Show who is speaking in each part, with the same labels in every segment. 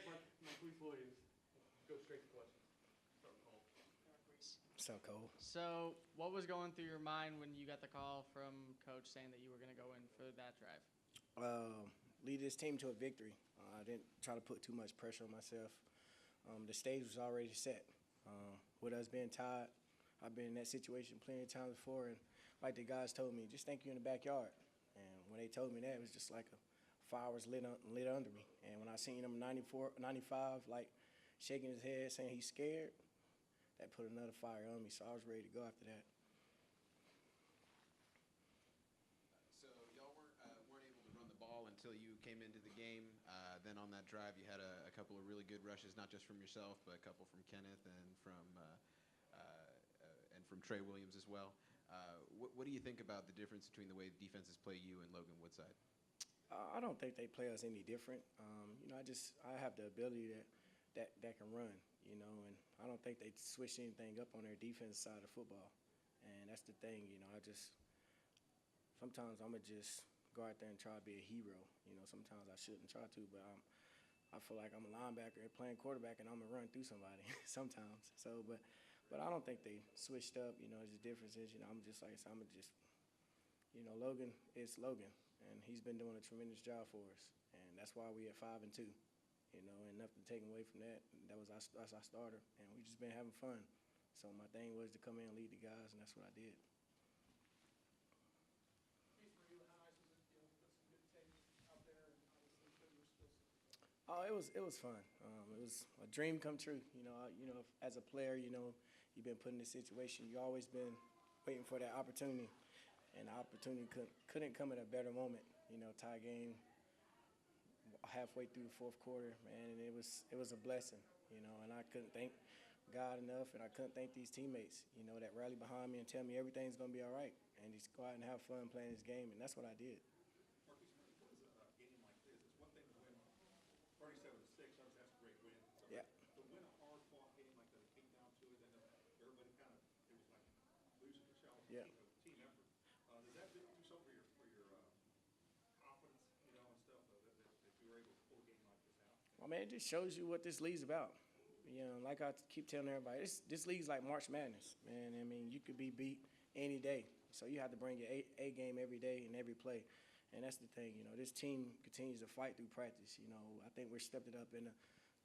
Speaker 1: back, Marquise Williams. Go straight to questions. Start Cole.
Speaker 2: What's up, Cole?
Speaker 3: So, what was going through your mind when you got the call from Coach saying that you were going to go in for that drive?
Speaker 2: Lead this team to a victory. I didn't try to put too much pressure on myself. The stage was already set. With us being tied, I've been in that situation plenty of times before, and like the guys told me, just thank you in the backyard. And when they told me that, it was just like a fire was lit under me. And when I seen him 95, like shaking his head, saying he's scared, that put another fire on me. So I was ready to go after that.
Speaker 4: So y'all weren't able to run the ball until you came into the game. Then on that drive, you had a couple of really good rushes, not just from yourself, but a couple from Kenneth and from Trey Williams as well. What do you think about the difference between the way defenses play you and Logan Woodside?
Speaker 2: I don't think they play us any different. I have the ability that can run, and I don't think they switch anything up on their defense side of football. And that's the thing, sometimes I'm going to just go out there and try to be a hero. Sometimes I shouldn't try to, but I feel like I'm a linebacker playing quarterback and I'm going to run through somebody sometimes. So, but I don't think they switched up, the difference is, I'm just like I said, Logan is Logan, and he's been doing a tremendous job for us. And that's why we at 5-2, and nothing taken away from that. That's our starter, and we just been having fun. So my thing was to come in and lead the guys, and that's what I did. Oh, it was fun. It was a dream come true. As a player, you've been put in this situation. You've always been waiting for that opportunity, and the opportunity couldn't come at a better moment. Tie game halfway through the fourth quarter, man, and it was a blessing. And I couldn't thank God enough, and I couldn't thank these teammates, that rally behind me and tell me everything's gonna be all right, and just go out and have fun playing this game, and that's what I did.
Speaker 5: Marquise, what is a game like this? It's one thing to win 37-6, that's a great win. So
Speaker 2: Yeah.
Speaker 5: to win a hard-fought game like that, it came down to it, and everybody it was like losing the shell.
Speaker 2: Yeah.
Speaker 5: Team effort. Does that do something for your confidence, and stuff, that you were able to pull a game like this out?
Speaker 2: Well, man, it just shows you what this league's about. Like I keep telling everybody, this league's like March Madness, man. I mean, you could be beat any day. So you have to bring your A game every day and every play. And that's the thing, this team continues to fight through practice. I think we're stepped it up in a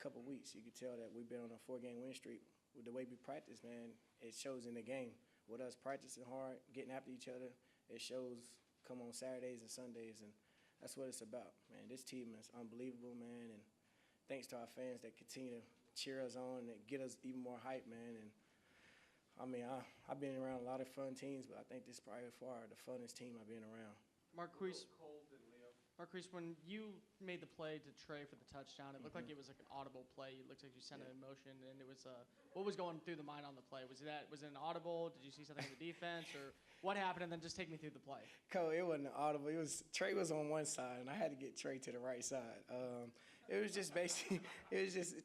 Speaker 2: couple weeks. You can tell that we've been on a 4-game win streak. With the way we practice, man, it shows in the game. With us practicing hard, getting after each other, it shows come on Saturdays and Sundays, and that's what it's about, man. This team is unbelievable, man, and thanks to our fans that continue to cheer us on and get us even more hype, man. And I mean, I've been around a lot of fun teams, but I think this is probably far the funnest team I've been around.
Speaker 3: Marquise,
Speaker 1: Cole and Leo.
Speaker 3: Marquise, when you made the play to Trey for the touchdown, it looked like it was like an audible play. It looked like you sent it in motion, and it was what was going through the mind on the play? Was it an audible? Did you see something in the defense, or what happened? And then just take me through the play.
Speaker 2: Cole, it wasn't audible. Trey was on one side, and I had to get Trey to the right side. It was just basically,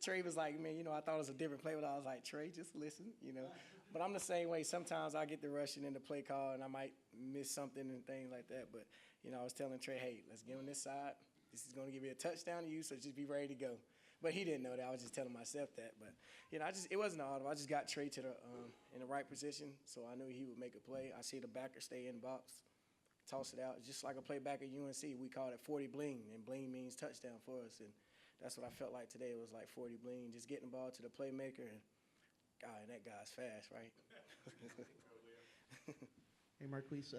Speaker 2: Trey was like, man, I thought it was a different play, but I was like, Trey, just listen, But I'm the same way. Sometimes I get the rushing in the play call, and I might miss something and things like that. But, I was telling Trey, hey, let's get on this side. This is going to give you a touchdown to you, so just be ready to go. But he didn't know that. I was just telling myself that. But, it wasn't audible. I just got Trey to the in the right position, so I knew he would make a play. I see the backer stay in the box, toss it out. It's just like a play back at UNC. We called it 40 bling, and bling means touchdown for us. And that's what I felt like today. It was like 40 bling, just getting the ball to the playmaker. And, God, and that guy's fast, right?
Speaker 6: Hey, Marquise,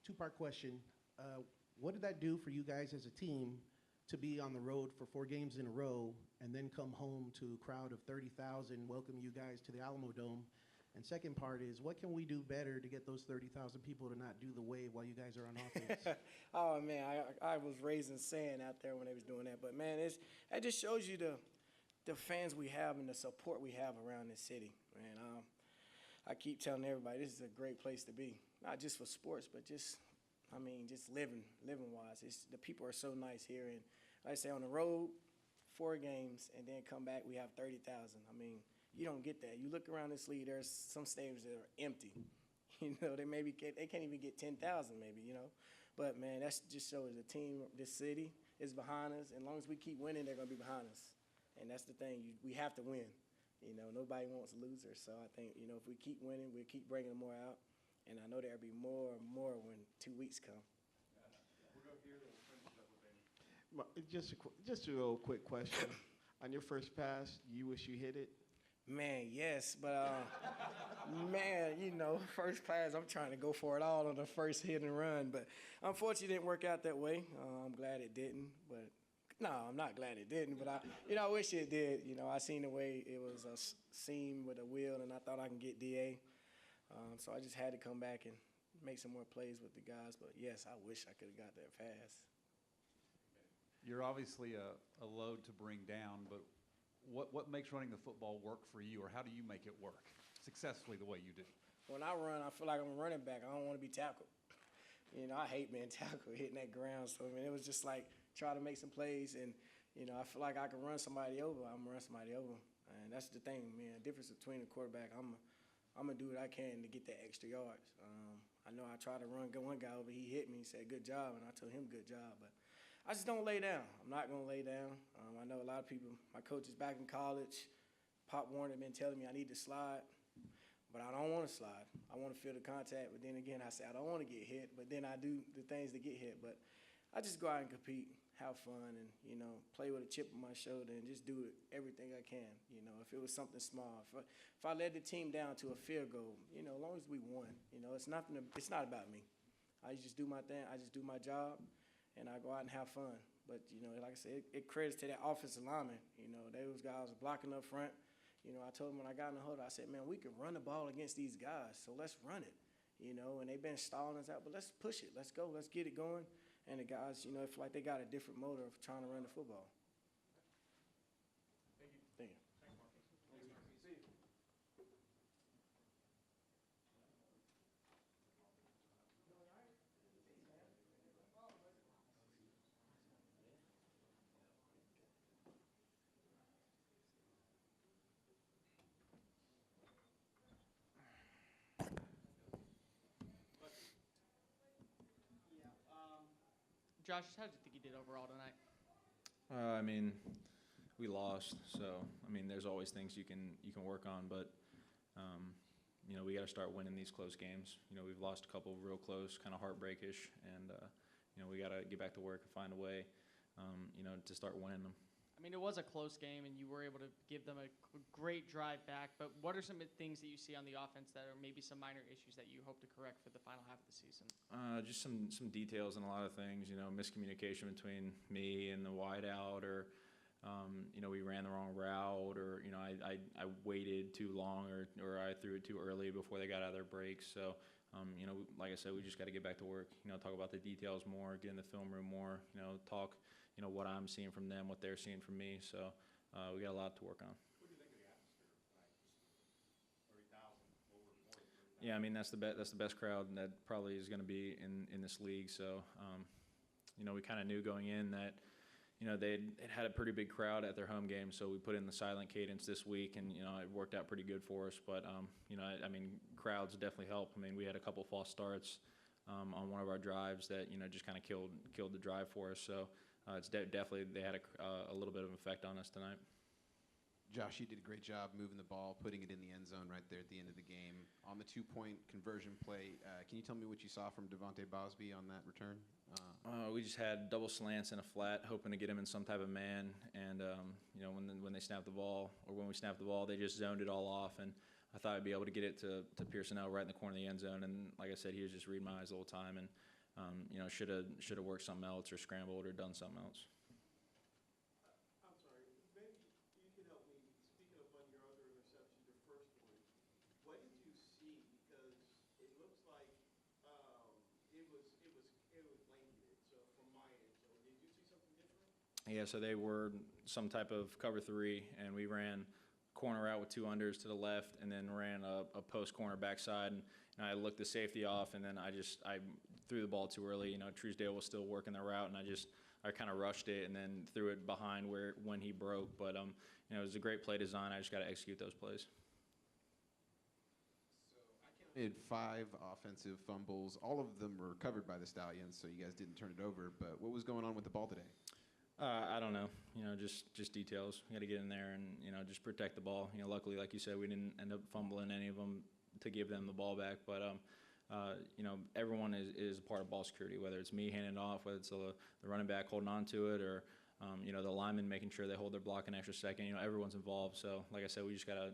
Speaker 6: two-part question. What did that do for you guys as a team to be on the road for 4 games in a row and then come home to a crowd of 30,000, welcome you guys to the Alamo Dome? And second part is, what can we do better to get those 30,000 people to not do the wave while you guys are on offense?
Speaker 2: Oh, man, I was raising sand out there when they was doing that. But, man, it just shows you the fans we have and the support we have around this city. Man, I keep telling everybody this is a great place to be, not just for sports, but just living-wise. The people are so nice here. And like I say, on the road, 4 games, and then come back, we have 30,000. I mean, you don't get that. You look around this league, there's some stadiums that are empty. They can't even get 10,000 maybe, But, man, that just shows the team, this city is behind us. And as long as we keep winning, they're going to be behind us. and that's the thing. We have to win. Nobody wants losers. So I think, if we keep winning, we'll keep bringing more out. And I know there'll be more and more when 2 weeks come.
Speaker 1: We'll go here, then we'll finish it up with Amy.
Speaker 7: Just a real quick question. On your first pass, you wish you hit it?
Speaker 2: Man, yes, but man, first class, I'm trying to go for it all on the first hit and run, but unfortunately, it didn't work out that way. I'm glad it didn't, but no, I'm not glad it didn't. But I wish it did. I seen the way it was a seam with a wheel, and I thought I can get DA, so I just had to come back and make some more plays with the guys. But yes, I wish I could have got that pass.
Speaker 8: You're obviously a load to bring down, but what makes running the football work for you, or how do you make it work successfully the way you do?
Speaker 2: When I run, I feel like I'm a running back. I don't want to be tackled. I hate being tackled, hitting that ground. So, it was just like try to make some plays, and, I feel like I can run somebody over. I'm going to run somebody over. And that's the thing, man. The difference between the quarterback, I'm going to do what I can to get that extra yards. I know I tried to run one guy over. He hit me. He said, good job, and I told him good job. But I just don't lay down. I'm not going to lay down. I know a lot of people, my coaches back in college, Pop Warner been telling me I need to slide, but I don't want to slide. I want to feel the contact, but then again, I say I don't want to get hit, but then I do the things to get hit. But I just go out and compete, have fun, and, play with a chip on my shoulder and just do everything I can. If it was something small, if I led the team down to a field goal, as long as we won, it's not about me. I just do my thing. I just do my job. And I go out and have fun. But, like I said, it credits to that offensive lineman. Those guys are blocking up front. I told them when I got in the huddle, I said, man, we can run the ball against these guys, so let's run it. And they've been stalling us out, but let's push it. Let's go. Let's get it going. And the guys, feel like they got a different motor of trying to run the football.
Speaker 1: Thank you.
Speaker 2: Thank you.
Speaker 1: Thanks, Marquise. See you.
Speaker 3: Josh, how did you think you did overall tonight?
Speaker 9: We lost, so there's always things you can work on, but we got to start winning these close games. We've lost a couple of real close, kind of heartbreakish, and we got to get back to work and find a way, to start winning them.
Speaker 3: It was a close game, and you were able to give them a great drive back. But what are some things that you see on the offense that are maybe some minor issues that you hope to correct for the final half of the season?
Speaker 9: Just some details and a lot of things. Miscommunication between me and the wideout, or we ran the wrong route, or I waited too long, or I threw it too early before they got out of their breaks. So like I said, we just got to get back to work. Talk about the details more, get in the film room more. Talk. What I'm seeing from them, what they're seeing from me. So we got a lot to work on.
Speaker 5: What do you think of the atmosphere tonight? Just 30,000, over more than 30,000.
Speaker 9: Yeah, that's the best crowd that probably is going to be in this league. So we kind of knew going in that they had a pretty big crowd at their home game. So we put in the silent cadence this week, and it worked out pretty good for us. But crowds definitely help. We had a couple false starts on one of our drives that just kind of killed the drive for us. So. It's definitely they had a little bit of an effect on us tonight.
Speaker 4: Josh, you did a great job moving the ball, putting it in the end zone right there at the end of the game. On the 2-point conversion play, can you tell me what you saw from Devontae Bosby on that return?
Speaker 9: We just had double slants and a flat, hoping to get him in some type of man. And when they snapped the ball, or when we snapped the ball, they just zoned it all off. And I thought I'd be able to get it to Pearsonell right in the corner of the end zone. And like I said, he was just reading my eyes the whole time. And should have worked something else, or scrambled, or done something else.
Speaker 7: I'm sorry, maybe you can help me. Speaking of one of your other interceptions, your first one, what did you see? Because it looks like it was blanketed. So from my end, so did you see something different?
Speaker 9: Yeah, so they were some type of cover 3, and we ran corner out with 2 unders to the left, and then ran a post corner backside, and I looked the safety off, and then I threw the ball too early. Truesdale was still working the route, and I kind of rushed it and then threw it behind when he broke. But it was a great play design. I just got to execute those plays.
Speaker 4: So I counted 5 offensive fumbles. All of them were covered by the Stallions, so you guys didn't turn it over. But what was going on with the ball today?
Speaker 9: I don't know. Just details. We got to get in there and just protect the ball. Luckily, like you said, we didn't end up fumbling any of them to give them the ball back. But everyone is a part of ball security. Whether it's me handing it off, whether it's the running back holding on to it, or the lineman making sure they hold their block an extra second. Everyone's involved. So, like I said, we just got to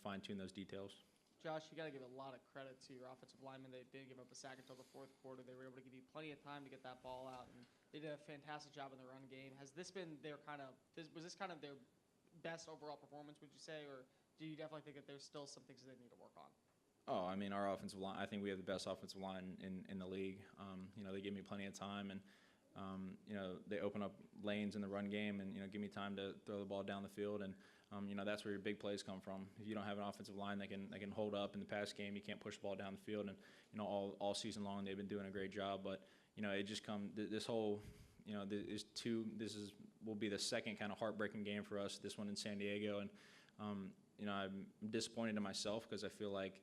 Speaker 9: fine tune those details.
Speaker 3: Josh, you got to give a lot of credit to your offensive linemen. They didn't give up a sack until the fourth quarter. They were able to give you plenty of time to get that ball out, and they did a fantastic job in the run game. Has this been their was this kind of their best overall performance, would you say, or do you definitely think that there's still some things that they need to work on?
Speaker 9: Oh, I mean, our offensive line, I think we have the best offensive line in the league. They give me plenty of time, and they open up lanes in the run game and give me time to throw the ball down the field, and that's where your big plays come from. If you don't have an offensive line that can hold up in the pass game, you can't push the ball down the field. And all season long they've been doing a great job. But it just this whole will be the second kind of heartbreaking game for us. This one in San Diego, and I'm disappointed in myself because I feel like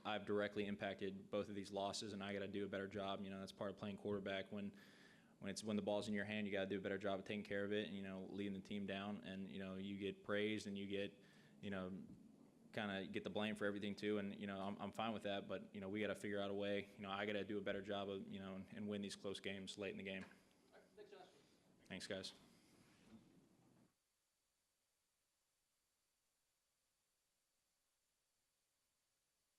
Speaker 9: I've directly impacted both of these losses, and I got to do a better job. That's part of playing quarterback. When the ball's in your hand, you got to do a better job of taking care of it and leading the team down. And you get praised and you get kind of get the blame for everything too. And I'm fine with that, but we got to figure out a way. I got to do a better job of and win these close games late in the game.
Speaker 3: All right, thanks, Josh.
Speaker 9: Thanks, guys.